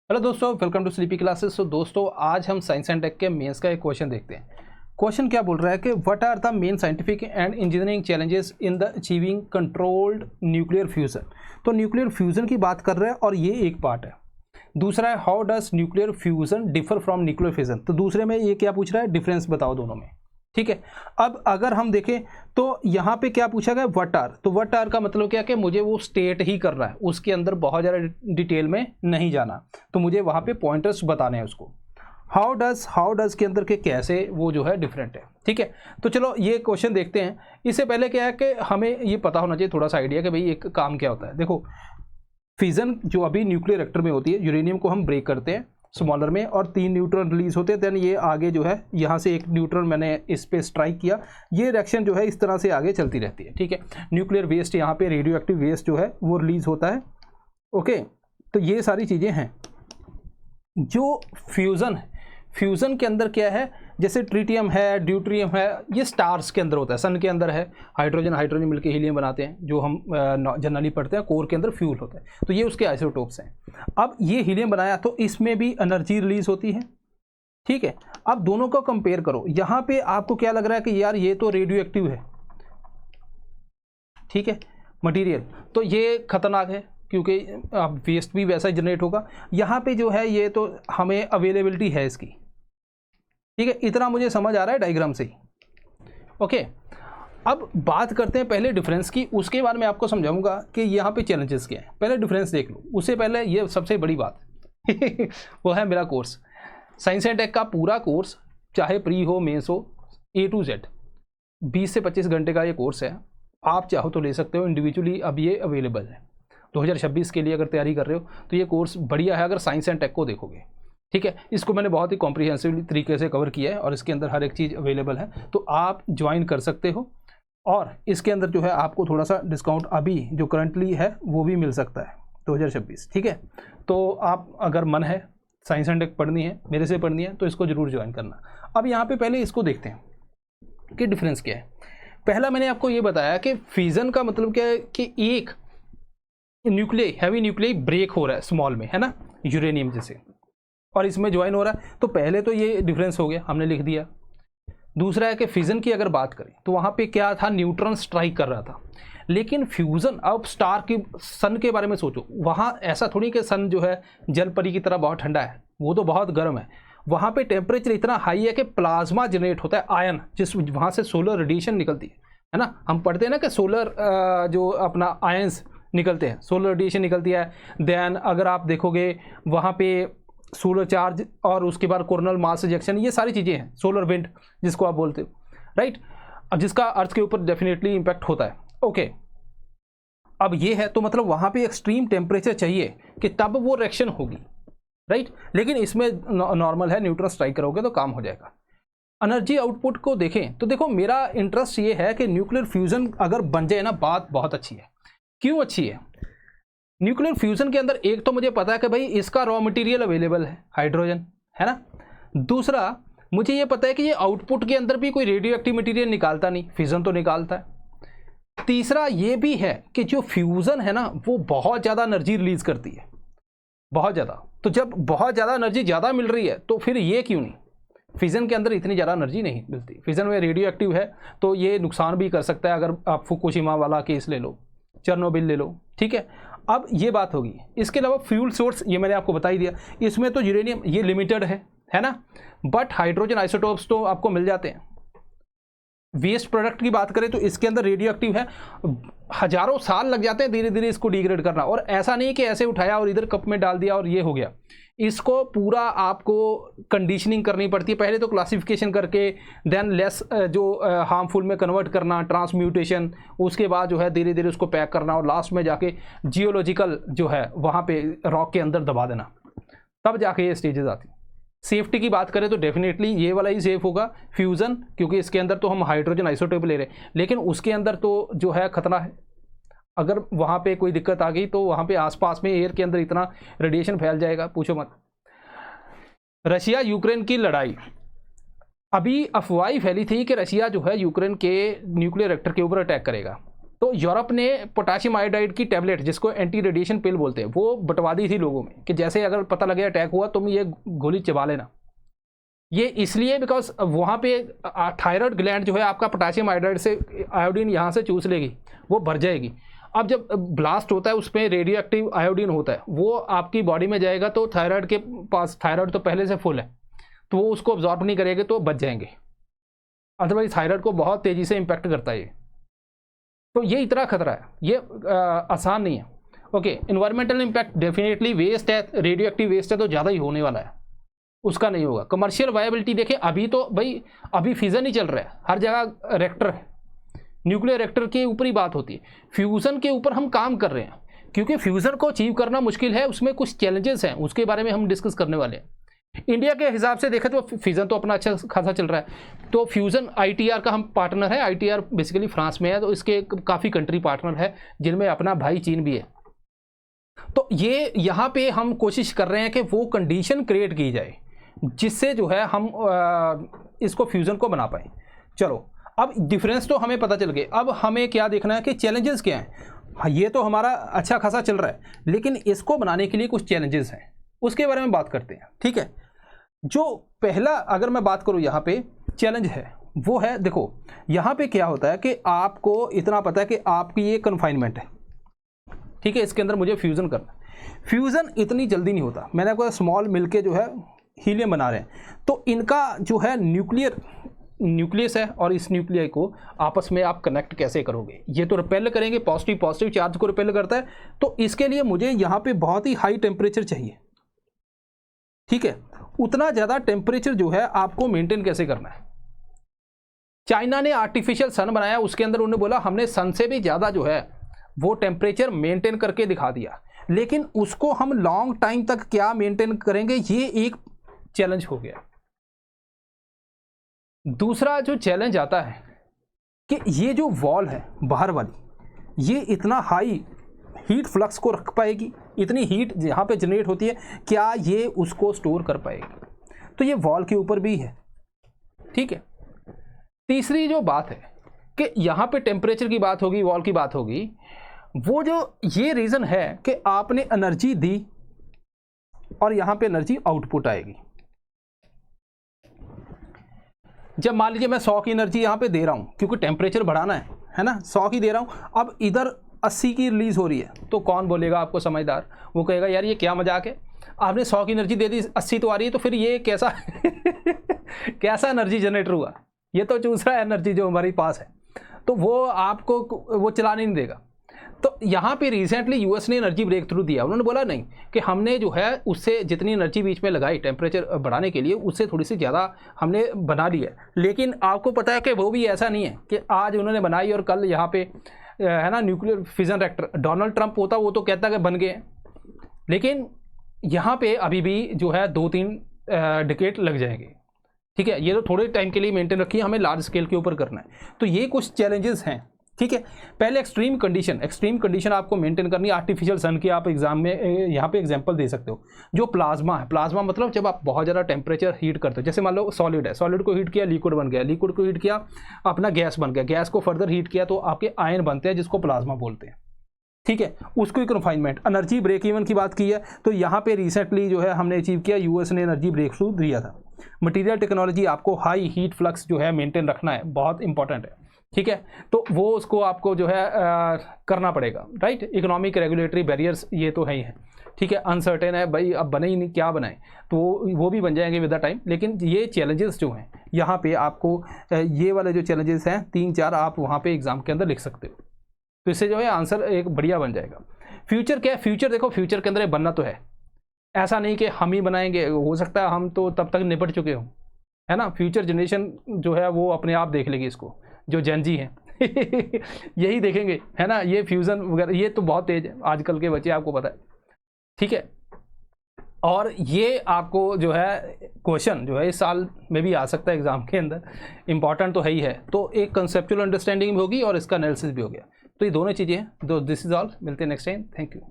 Hello दोस्तों, welcome to sleepy classes. तो दोस्तों आज हम साइंस एंड टेक के मेंस का एक क्वेश्चन देखते हैं। क्वेश्चन क्या बोल रहा है कि what are the main scientific and engineering challenges in the achieving controlled nuclear fusion. तो न्यूक्लियर फ्यूजन की बात कर रहे हैं और ये एक पार्ट है। दूसरा है how does nuclear fusion differ from nuclear fission. तो दूसरे में ये क्या पूछ रहा है, डिफरेंस बताओ दोनों में। ठीक है, अब अगर हम देखें तो यहाँ पे क्या पूछा गया, व्हाट आर। तो व्हाट आर का मतलब क्या कि मुझे वो स्टेट ही कर रहा है, उसके अंदर बहुत ज़्यादा डिटेल में नहीं जाना, तो मुझे वहाँ पे पॉइंटर्स बताने हैं उसको। हाउ डज के अंदर के कैसे वो जो है डिफरेंट है। ठीक है, तो चलो ये क्वेश्चन देखते हैं। इससे पहले क्या है कि हमें ये पता होना चाहिए थोड़ा सा आइडिया कि भाई एक काम क्या होता है। देखो फिजन जो अभी न्यूक्लियर रिएक्टर में होती है, यूरेनियम को हम ब्रेक करते हैं स्मॉलर में और 3 न्यूट्रॉन रिलीज होते हैं। देन ये आगे जो है यहाँ से एक न्यूट्रॉन मैंने इस पे स्ट्राइक किया, ये रिएक्शन जो है इस तरह से आगे चलती रहती है। ठीक है, न्यूक्लियर वेस्ट यहाँ पे रेडियो एक्टिव वेस्ट जो है वो रिलीज होता है। ओके, तो ये सारी चीज़ें हैं। जो फ्यूज़न है, फ्यूज़न के अंदर क्या है, जैसे ट्रिटियम है, ड्यूट्रियम है, ये स्टार्स के अंदर होता है, सन के अंदर है। हाइड्रोजन मिलकर हीलियम बनाते हैं, जो हम जनरली पढ़ते हैं, कोर के अंदर फ्यूल होता है। तो ये उसके आइसोटोप्स हैं। अब ये हीलियम बनाया तो इसमें भी एनर्जी रिलीज होती है। ठीक है, अब दोनों को कंपेयर करो। यहाँ पे आपको क्या लग रहा है कि यार ये तो रेडियो एक्टिव है, ठीक है, मटीरियल, तो ये खतरनाक है क्योंकि अब वेस्ट भी वैसा जनरेट होगा। यहाँ पे जो है ये तो हमें अवेलेबिलिटी है इसकी। ठीक है, इतना मुझे समझ आ रहा है डायग्राम से ही। ओके, अब बात करते हैं पहले डिफरेंस की, उसके बाद मैं आपको समझाऊंगा कि यहाँ पे चैलेंजेस क्या हैं। पहले डिफरेंस देख लो, उससे पहले ये सबसे बड़ी बात वो है मेरा कोर्स साइंस एंड टेक का पूरा कोर्स, चाहे प्री हो मेंस हो, A to Z 20 से 25 घंटे का ये कोर्स है। आप चाहो तो ले सकते हो इंडिविजुअली, अब ये अवेलेबल है। 2026 के लिए अगर तैयारी कर रहे हो तो ये कोर्स बढ़िया है अगर साइंस एंड टेक को देखोगे। ठीक है, इसको मैंने बहुत ही कॉम्प्रिहेंसिव तरीके से कवर किया है और इसके अंदर हर एक चीज़ अवेलेबल है, तो आप ज्वाइन कर सकते हो। और इसके अंदर जो है आपको थोड़ा सा डिस्काउंट अभी जो करंटली है वो भी मिल सकता है 2026। ठीक है, तो आप अगर मन है साइंस एंड टेक पढ़नी है, मेरे से पढ़नी है, तो इसको जरूर ज्वाइन करना। अब यहाँ पे पहले इसको देखते हैं कि डिफरेंस क्या है। पहला मैंने आपको ये बताया कि फिजन का मतलब क्या है कि एक न्यूक्लियस, हैवी न्यूक्लियस ब्रेक हो रहा है स्मॉल में, है ना, यूरेनियम जैसे, और इसमें ज्वाइन हो रहा है। तो पहले तो ये डिफरेंस हो गया, हमने लिख दिया। दूसरा है कि फिजन की अगर बात करें तो वहाँ पे क्या था, न्यूट्रॉन स्ट्राइक कर रहा था। लेकिन फ्यूज़न, अब स्टार की, सन के बारे में सोचो, वहाँ ऐसा थोड़ी कि सन जो है जल परी की तरह बहुत ठंडा है, वो तो बहुत गर्म है। वहाँ पे टेम्परेचर इतना हाई है कि प्लाज्मा जनरेट होता है, आयन, जिस वहाँ से सोलर रेडिएशन निकलती है ना। हम पढ़ते हैं ना कि सोलर जो अपना आयंस निकलते हैं, सोलर रेडिएशन निकलती है। देन अगर आप देखोगे वहाँ पे सोलर चार्ज और उसके बाद कोरोनल मास इजेक्शन, ये सारी चीज़ें हैं। सोलर विंड जिसको आप बोलते हो, राइट, अब जिसका अर्थ के ऊपर डेफिनेटली इम्पैक्ट होता है। ओके, अब ये है तो मतलब वहाँ पे एक्सट्रीम टेम्परेचर चाहिए कि तब वो रिएक्शन होगी, राइट। लेकिन इसमें नॉर्मल है, न्यूट्रॉन स्ट्राइक करोगे तो काम हो जाएगा। एनर्जी आउटपुट को देखें तो देखो मेरा इंटरेस्ट ये है कि न्यूक्लियर फ्यूजन अगर बन जाए ना, बात बहुत अच्छी है। क्यों अच्छी है? न्यूक्लियर फ्यूजन के अंदर एक तो मुझे पता है कि भाई इसका रॉ मटेरियल अवेलेबल है, हाइड्रोजन, है ना। दूसरा मुझे ये पता है कि ये आउटपुट के अंदर भी कोई रेडियो एक्टिव मटेरियल निकालता नहीं, फिजन तो निकालता है। तीसरा ये भी है कि जो फ्यूजन है ना वो बहुत ज़्यादा एनर्जी रिलीज करती है, बहुत ज़्यादा। तो जब बहुत ज़्यादा एनर्जी ज़्यादा मिल रही है तो फिर ये क्यों नहीं, फिजन के अंदर इतनी ज़्यादा एनर्जी नहीं मिलती। फिजन में रेडियो एक्टिव है तो ये नुकसान भी कर सकता है। अगर आप फुकुशिमा वाला केस ले लो, चेरनोबिल ले लो, ठीक है। अब ये बात होगी। इसके अलावा फ्यूल सोर्स ये मैंने आपको बता ही दिया, इसमें तो यूरेनियम ये लिमिटेड है ना, बट हाइड्रोजन आइसोटोप्स तो आपको मिल जाते हैं। वेस्ट प्रोडक्ट की बात करें तो इसके अंदर रेडियो एक्टिव है, हजारों साल लग जाते हैं धीरे धीरे इसको डिग्रेड करना। और ऐसा नहीं कि ऐसे उठाया और इधर कप में डाल दिया और ये हो गया, इसको पूरा आपको कंडीशनिंग करनी पड़ती है। पहले तो क्लासिफिकेशन करके, देन लेस जो हार्मफुल में कन्वर्ट करना, ट्रांसम्यूटेशन, उसके बाद जो है धीरे धीरे उसको पैक करना और लास्ट में जाके जियोलॉजिकल जो है वहाँ पे रॉक के अंदर दबा देना, तब जाके ये स्टेजेस आती। सेफ्टी की बात करें तो डेफिनेटली ये वाला ही सेफ होगा फ्यूज़न, क्योंकि इसके अंदर तो हम हाइड्रोजन आइसोटोप ले रहे हैं, लेकिन उसके अंदर तो जो है खतरा है। अगर वहाँ पे कोई दिक्कत आ गई तो वहाँ पे आसपास में एयर के अंदर इतना रेडिएशन फैल जाएगा, पूछो मत। रशिया यूक्रेन की लड़ाई, अभी अफवाह फैली थी कि रशिया जो है यूक्रेन के न्यूक्लियर रिएक्टर के ऊपर अटैक करेगा। तो यूरोप ने पोटेशियम आयोडाइड की टैबलेट, जिसको एंटी रेडिएशन पिल बोलते हैं, वो बंटवा दी थी लोगों में कि जैसे अगर पता लगे अटैक हुआ तुम ये गोली चबा लेना। ये इसलिए बिकॉज वहाँ पे थायराइड ग्लैंड जो है आपका पोटेशियम आयोडाइड से आयोडीन यहाँ से चूस लेगी, वो भर जाएगी। अब जब ब्लास्ट होता है उसमें रेडियो एक्टिव आयोडीन होता है, वो आपकी बॉडी में जाएगा तो थायराइड के पास, थायराइड तो पहले से फुल है तो वो उसको अब्जॉर्ब नहीं करेंगे तो बच जाएंगे, अदरवाइज थायराइड को बहुत तेज़ी से इम्पैक्ट करता है ये। तो ये इतना खतरा है, ये आसान नहीं है। Okay, environmental impact definitely waste है, रेडियो एक्टिव वेस्ट है तो ज़्यादा ही होने वाला है, उसका नहीं होगा। कमर्शियल वायबिलिटी देखें, अभी तो भाई अभी फिजन ही चल रहा है, हर जगह रिएक्टर है, न्यूक्लियर रिएक्टर के ऊपर ही बात होती है। फ्यूज़न के ऊपर हम काम कर रहे हैं, क्योंकि फ्यूज़न को अचीव करना मुश्किल है, उसमें कुछ चैलेंजेस हैं, उसके बारे में हम डिस्कस करने वाले हैं। इंडिया के हिसाब से देखें तो फ्यूज़न तो अपना अच्छा खासा चल रहा है। तो फ्यूज़न ITR का हम पार्टनर है, ITR बेसिकली फ्रांस में है, तो इसके काफ़ी कंट्री पार्टनर है जिनमें अपना भाई चीन भी है। तो ये यहाँ पे हम कोशिश कर रहे हैं कि वो कंडीशन क्रिएट की जाए जिससे जो है हम इसको फ्यूज़न को बना पाएँ। चलो, अब डिफरेंस तो हमें पता चल गए, अब हमें क्या देखना है कि चैलेंजेस क्या हैं। हाँ, ये तो हमारा अच्छा खासा चल रहा है, लेकिन इसको बनाने के लिए कुछ चैलेंजेस हैं, उसके बारे में बात करते हैं। ठीक है, जो पहला अगर मैं बात करूँ यहाँ पे चैलेंज है वो है, देखो यहाँ पे क्या होता है कि आपको इतना पता है कि आपकी ये कन्फाइनमेंट है, ठीक है, इसके अंदर मुझे फ्यूज़न करना है। फ्यूज़न इतनी जल्दी नहीं होता, मैंने आपको स्मॉल मिलके जो है हीलियम बना रहे हैं, तो इनका जो है न्यूक्लियस है और इस न्यूक्लियस को आपस में आप कनेक्ट कैसे करोगे। ये तो रिपेल करेंगे, पॉजिटिव चार्ज को रिपेल करता है, तो इसके लिए मुझे यहाँ पे बहुत ही हाई टेम्परेचर चाहिए। ठीक है, उतना ज़्यादा टेम्परेचर जो है आपको मेंटेन कैसे करना है। चाइना ने आर्टिफिशियल सन बनाया, उसके अंदर उन्होंने बोला हमने सन से भी ज़्यादा जो है वो टेम्परेचर मेंटेन करके दिखा दिया, लेकिन उसको हम लॉन्ग टाइम तक क्या मेंटेन करेंगे, ये एक चैलेंज हो गया। दूसरा जो चैलेंज आता है कि ये जो वॉल है बाहर वाली, ये इतना हाई हीट फ्लक्स को रख पाएगी, इतनी हीट यहाँ पे जनरेट होती है, क्या ये उसको स्टोर कर पाएगी। तो ये वॉल के ऊपर भी है। ठीक है, तीसरी जो बात है कि यहाँ पे टेम्परेचर की बात होगी, वॉल की बात होगी, वो जो ये रीज़न है कि आपने एनर्जी दी और यहाँ पे एनर्जी आउटपुट आएगी। जब मान लीजिए मैं 100 की एनर्जी यहाँ पे दे रहा हूँ, क्योंकि टेम्परेचर बढ़ाना है ना, 100 की दे रहा हूँ, अब इधर 80 की रिलीज़ हो रही है, तो कौन बोलेगा आपको समझदार, वो कहेगा यार ये क्या मजाक है, आपने 100 की एनर्जी दे दी, 80 तो आ रही है, तो फिर ये कैसा कैसा एनर्जी जनरेटर हुआ, ये तो चूस रहा है एनर्जी जो हमारे पास है, तो वो आपको वो चलाने नहीं देगा। तो यहाँ पे रिसेंटली यूएस ने एनर्जी ब्रेक थ्रू दिया, उन्होंने बोला नहीं कि हमने जो है उससे जितनी एनर्जी बीच में लगाई टेम्परेचर बढ़ाने के लिए, उससे थोड़ी सी ज़्यादा हमने बना ली है। लेकिन आपको पता है कि वो भी ऐसा नहीं है कि आज उन्होंने बनाई और कल यहाँ पे है ना nuclear fission reactor, Donald Trump होता वो तो कहता कि बन गए, लेकिन यहाँ पे अभी भी जो है 2-3 डिकेड लग जाएंगे। ठीक है, ये तो थोड़े टाइम के लिए मेंटेन रखिए, हमें लार्ज स्केल के ऊपर करना है। तो ये कुछ चैलेंजेस हैं। ठीक है, पहले एक्सट्रीम कंडीशन आपको मेंटेन करनी है। आर्टिफिशियल सन की आप एग्जाम में यहाँ पे एग्जांपल दे सकते हो। जो प्लाज्मा है, प्लाज्मा मतलब जब आप बहुत ज़्यादा टेम्परेचर हीट करते हो, जैसे मान लो सॉलिड है, सॉलिड को हीट किया लिक्विड बन गया, लिक्विड को हीट किया अपना गैस बन गया, गैस को फर्दर हीट किया तो आपके आयन बनते हैं जिसको प्लाज्मा बोलते हैं। ठीक है, उसको कन्फाइनमेंट, एनर्जी ब्रेक इवन की बात की है, तो यहाँ पे रिसेंटली जो है हमने अचीव किया, यूएस ने एनर्जी ब्रेक थ्रू दिया था। मटेरियल टेक्नोलॉजी, आपको हाई हीट फ्लक्स जो है मेंटेन रखना है, बहुत इंपॉर्टेंट है। ठीक है, तो वो उसको आपको जो है करना पड़ेगा, राइट। इकोनॉमिक रेगुलेटरी बैरियर्स ये तो है ही है। ठीक है, अनसर्टेन है भाई, अब बने ही नहीं, क्या बनाएं, तो वो भी बन जाएंगे विद द टाइम। लेकिन ये चैलेंजेस जो हैं यहाँ पे आपको ये वाले जो चैलेंजेस हैं 3-4 आप वहाँ पे एग्जाम के अंदर लिख सकते हो, तो इससे जो है आंसर एक बढ़िया बन जाएगा। फ्यूचर क्या है, फ्यूचर देखो, फ्यूचर के अंदर बनना तो है, ऐसा नहीं कि हम ही बनाएंगे, हो सकता है हम तो तब तक निपट चुके हों, है ना। फ्यूचर जनरेशन जो है वो अपने आप देख लेगी इसको, जो जेनजी हैं यही देखेंगे, है ना। ये फ्यूज़न वगैरह ये तो बहुत तेज है आजकल के बच्चे, आपको पता है। ठीक है, और ये आपको जो है क्वेश्चन जो है इस साल में भी आ सकता है एग्जाम के अंदर, इंपॉर्टेंट तो है ही है। तो एक कंसेप्चुअल अंडरस्टैंडिंग भी होगी और इसका एनालिसिस भी हो गया, तो ये दोनों चीज़ें हैं। दिस इज ऑल, मिलते हैं नेक्स्ट टाइम, थैंक यू।